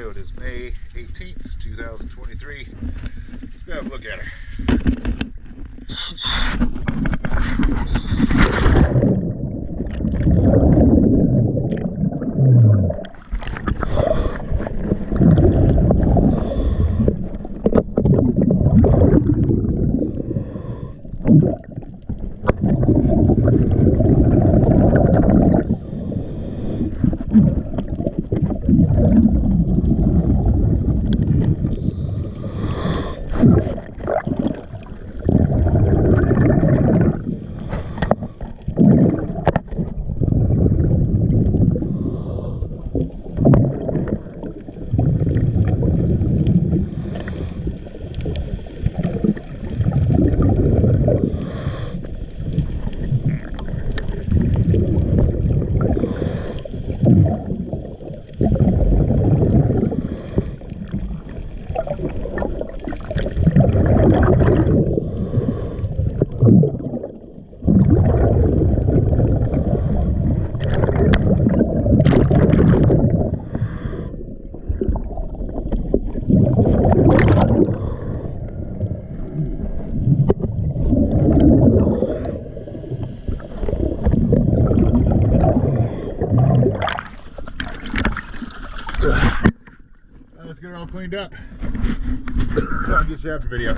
video. It is May 18th, 2023. Let's go have a look at her. Let's get it all cleaned up. I'll get you after video.